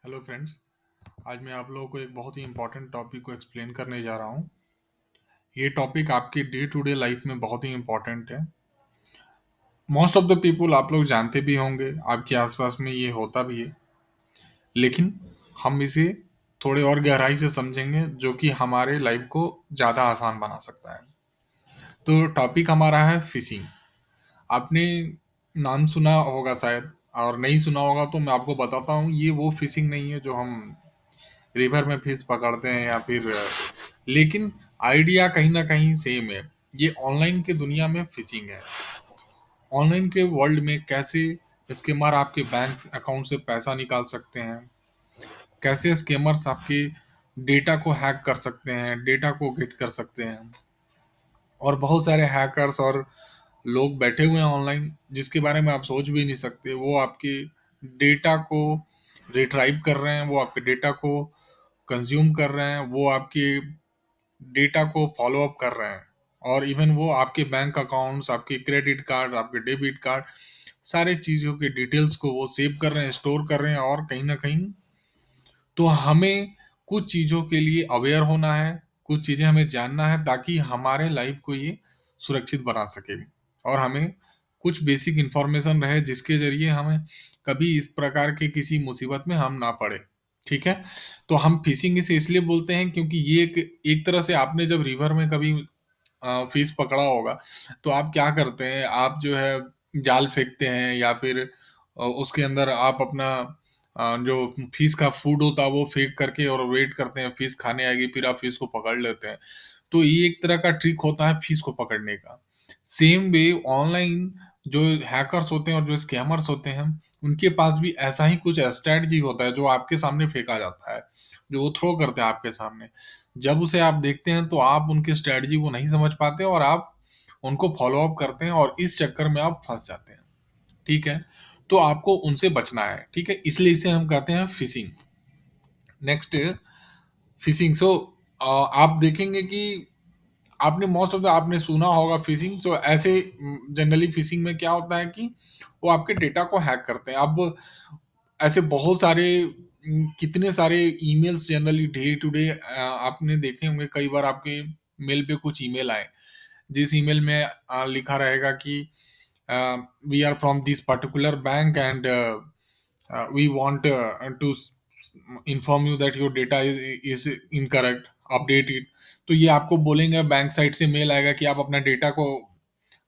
Hello friends. आज मैं आप लोगों को एक बहुत ही इम्पोर्टेंट टॉपिक को एक्सप्लेन करने जा रहा हूँ। ये टॉपिक आपकी डे टू डे लाइफ में बहुत ही इम्पोर्टेंट है। मोस्ट ऑफ द पीपल आप लोग जानते भी होंगे, आपके आसपास में ये होता भी है, लेकिन हम इसे थोड़े और गहराई से समझेंगे जो कि हमारे लाइफ को ज़्यादा आसान बना सकता है। तो टॉपिक हमारा है फिशिंग। आपने नाम सुना होगा शायद, और नहीं सुना होगा तो मैं आपको बताता हूँ, ये वो फिशिंग नहीं है जो हम रिवर में फिश पकड़ते हैं या फिर लेकिन आइडिया कहीं ना कहीं सेम है। ये ऑनलाइन के दुनिया में फिशिंग है। ऑनलाइन के वर्ल्ड में कैसे स्कैमर आपके बैंक अकाउंट से पैसा निकाल सकते हैं, कैसे स्कैमर्स आपके डेटा को हैक कर सकते हैं, डेटा को गेट कर सकते हैं। और बहुत सारे हैकर्स और लोग बैठे हुए हैं ऑनलाइन जिसके बारे में आप सोच भी नहीं सकते। वो आपके डेटा को रिट्राइव कर रहे हैं, वो आपके डेटा को कंज्यूम कर रहे हैं, वो आपके डेटा को फॉलो अप कर रहे हैं। और इवन वो आपके बैंक अकाउंट्स, आपके क्रेडिट कार्ड, आपके डेबिट कार्ड, सारे चीज़ों के डिटेल्स को वो सेव कर रहे हैं, स्टोर कर रहे हैं। और कहीं ना कहीं तो हमें कुछ चीज़ों के लिए अवेयर होना है, कुछ चीज़ें हमें जानना है ताकि हमारे लाइफ को ये सुरक्षित बना सके। और हमें कुछ बेसिक इन्फॉर्मेशन रहे जिसके ज़रिए हमें कभी इस प्रकार के किसी मुसीबत में हम ना पड़े। ठीक है? तो हम फिशिंग इसे इसलिए बोलते हैं क्योंकि ये एक एक तरह से आपने जब रिवर में कभी फिश पकड़ा होगा, तो आप क्या करते हैं, आप जो है जाल फेंकते हैं या फिर उसके अंदर आप अपना जो फिश का फूड होता है वो फेंक करके और वेट करते हैं फिश खाने आएगी, फिर आप फिश को पकड़ लेते हैं। तो ये एक तरह का ट्रिक होता है फिश को पकड़ने का। सेम वे ऑनलाइन जो हैकर्स होते हैं और जो स्कैमर्स होते हैं, उनके पास भी ऐसा ही कुछ स्ट्रैटेजी होता है जो आपके सामने फेंका जाता है, जो वो थ्रो करते हैं आपके सामने। जब उसे आप देखते हैं तो आप उनकी स्ट्रैटेजी को नहीं समझ पाते और आप उनको फॉलो अप करते हैं और इस चक्कर में आप फंस जाते हैं। ठीक है? तो आपको उनसे बचना है। ठीक है? इसलिए इसे हम कहते हैं फिशिंग। Next fishing. सो आप देखेंगे कि आपने मोस्ट ऑफ द आपने सुना होगा फिशिंग। सो ऐसे जनरली फिशिंग में क्या होता है कि वो आपके डेटा को हैक करते हैं। अब ऐसे बहुत सारे कितने सारे emails generally day to day आपने देखे होंगे। कई बार आपके मेल पे कुछ ईमेल आए जिस ईमेल में लिखा रहेगा कि we are from this particular bank and we want to inform you that your data is incorrect, update it. तो ये आपको बोलेंगे, बैंक साइड से मेल आएगा कि आप अपना डेटा को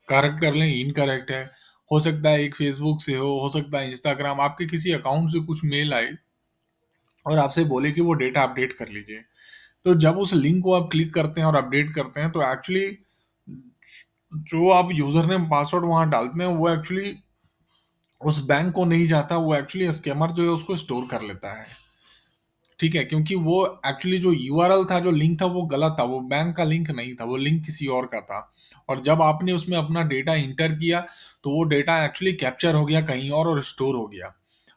करेक्ट कर लें, इनकरेक्ट है। हो सकता है एक फेसबुक से हो सकता है इंस्टाग्राम, आपके किसी अकाउंट से कुछ मेल आए और आपसे बोले कि वो डेटा अपडेट कर लीजिए। तो जब उस लिंक को आप क्लिक करते हैं और अपडेट करते हैं तो एक्चुअली जो आप यूजर नेम पासवर्ड वहां डालते हैं वो एक्चुअली उस बैंक को नहीं जाता, वो एक्चुअली स्कैमर जो है उसको स्टोर कर लेता है। ठीक है? क्योंकि वो एक्चुअली जो यूआरएल था, जो लिंक था, वो गलत था, वो बैंक का लिंक नहीं था, वो लिंक किसी और का था। और जब आपने उसमें अपना डेटा इंटर किया तो वो डेटा एक्चुअली कैप्चर हो गया कहीं और स्टोर हो गया।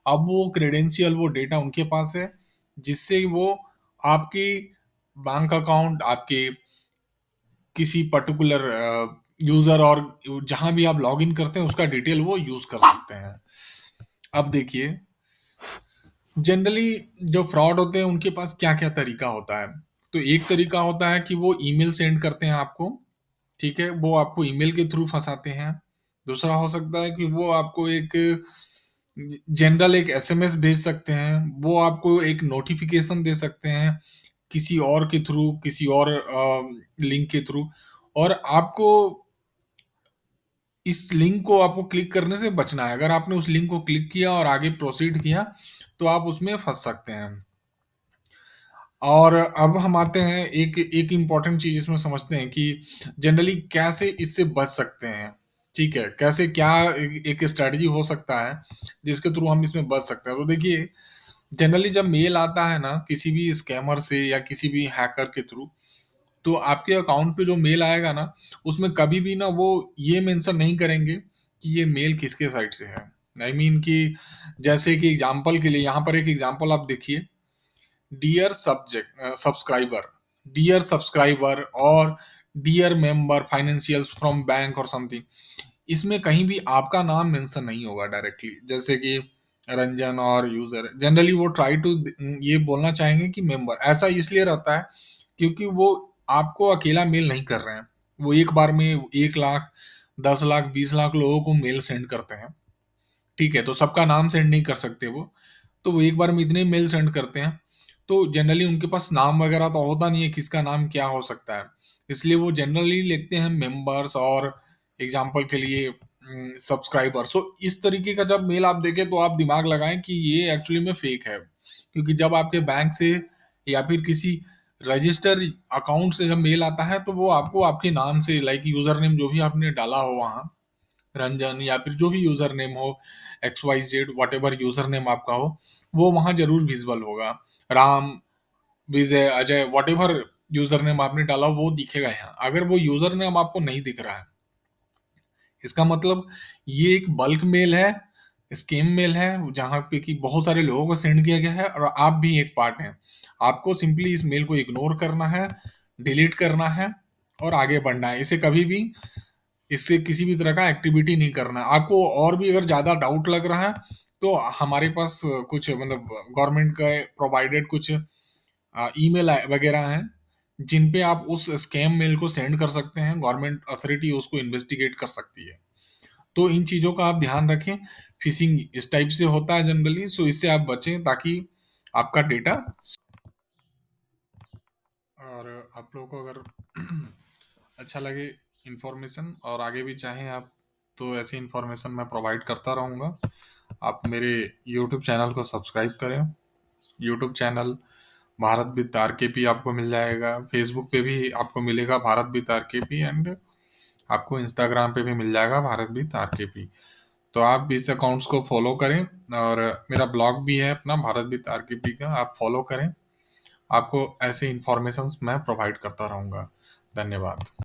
अब वो क्रेडेंशियल, वो डेटा उनके पास है जिससे वो आपकी बैंक अकाउंट, आपके किसी पर्टिकुलर यूजर और जहां भी आप लॉग इन करते हैं उसका डिटेल वो यूज कर सकते हैं। अब देखिए, जनरली जो फ्रॉड होते हैं उनके पास क्या क्या तरीका होता है। तो एक तरीका होता है कि वो ईमेल सेंड करते हैं आपको। ठीक है? वो आपको ईमेल के थ्रू फंसाते हैं। दूसरा हो सकता है कि वो आपको एक जनरल एक एसएमएस भेज सकते हैं, वो आपको एक नोटिफिकेशन दे सकते हैं किसी और के थ्रू, किसी और लिंक के थ्रू। और आपको इस लिंक को आपको क्लिक करने से बचना है। अगर आपने उस लिंक को क्लिक किया और आगे प्रोसीड किया तो आप उसमें फंस सकते हैं। और अब हम आते हैं एक एक इम्पॉर्टेंट चीज इसमें समझते हैं कि जनरली कैसे इससे बच सकते हैं। ठीक है? कैसे क्या एक स्ट्रेटजी हो सकता है जिसके थ्रू हम इसमें बच सकते हैं। तो देखिए, जनरली जब मेल आता है ना किसी भी स्कैमर से या किसी भी हैकर के थ्रू, तो आपके अकाउंट पे जो मेल आएगा ना, उसमें कभी भी ना वो ये मेंशन नहीं करेंगे कि ये मेल किसके साइड से है। आई मीन कि जैसे कि एग्जांपल के लिए यहाँ पर एक एग्जांपल आप देखिए, डियर सब्सक्राइबर, डियर सब्सक्राइबर और dear member financials from bank और समथिंग। इसमें कहीं भी आपका नाम मेंशन नहीं होगा डायरेक्टली। जैसे कि रंजन और यूजर जनरली वो ट्राई टू ये बोलना चाहेंगे कि मेंबर। ऐसा इसलिए रहता है क्योंकि वो आपको अकेला मेल नहीं कर रहे हैं। वो एक बार में 1 लाख, 10 लाख, 20 लाख लोगों को मेल सेंड करते हैं। ठीक है, तो सबका नाम सेंड नहीं कर सकते वो। तो वो एक बार में इतने मेल सेंड करते हैं, तो जनरली उनके पास नाम वगैरह तो होता नहीं है किसका नाम क्या हो सकता है। इसलिए वो जनरली लिखते हैं मेंबर्स और एग्जाम्पल के लिए सब्सक्राइबर। सो इस तरीके का जब मेल आप देखें तो आप दिमाग लगाएं कि ये एक्चुअली में फेक है। क्योंकि जब आपके बैंक से या फिर किसी रजिस्टर अकाउंट से जब मेल आता है तो वो आपको आपके नाम से, लाइक यूजर नेम जो भी आपने डाला हो वहाँ, रंजन या फिर जो भी यूजर नेम हो, XYZ whatever user name आपका हो, वो वहां जरूर विजिबल होगा। Ram, Vijay, Ajay, whatever user name आपने डाला वो दिखेगा यहाँ। अगर वो यूजर नेम आपको नहीं दिख रहा है, इसका मतलब ये एक बल्क मेल है, स्कैम मेल है, जहाँ पे कि बहुत सारे लोगों को सेंड किया गया है और आप भी एक पार्ट हैं। आपको सिंपली इस मेल को इग्नोर करना है, डिलीट करना है और आगे बढ़ना है। इसे कभी भी, इससे किसी भी तरह का एक्टिविटी नहीं करना है आपको। और भी अगर ज़्यादा डाउट लग रहा है तो हमारे पास कुछ मतलब गवर्नमेंट का प्रोवाइडेड कुछ ईमेल वगैरह हैं जिन पे आप उस स्कैम मेल को सेंड कर सकते हैं। गवर्नमेंट अथॉरिटी उसको इन्वेस्टिगेट कर सकती है। तो इन चीज़ों का आप ध्यान रखें। फिशिंग इस टाइप से होता है जनरली, सो इससे आप बचें ताकि आपका डेटा। और आप लोगों को अगर अच्छा लगे इन्फॉर्मेशन और आगे भी चाहें आप, तो ऐसी इन्फॉर्मेशन मैं प्रोवाइड करता रहूँगा। आप मेरे यूट्यूब चैनल को सब्सक्राइब करें। YouTube channel Bharat with RKP आपको मिल जाएगा। फेसबुक पे भी आपको मिलेगा भारत विद RKP, एंड आपको इंस्टाग्राम पे भी मिल जाएगा भारत विद RKP। तो आप इस अकाउंट्स को फॉलो करें। और मेरा ब्लॉग भी है अपना भारत विद RKP का, आप फॉलो करें। आपको ऐसे इन्फॉर्मेशंस मैं प्रोवाइड करता रहूँगा। धन्यवाद।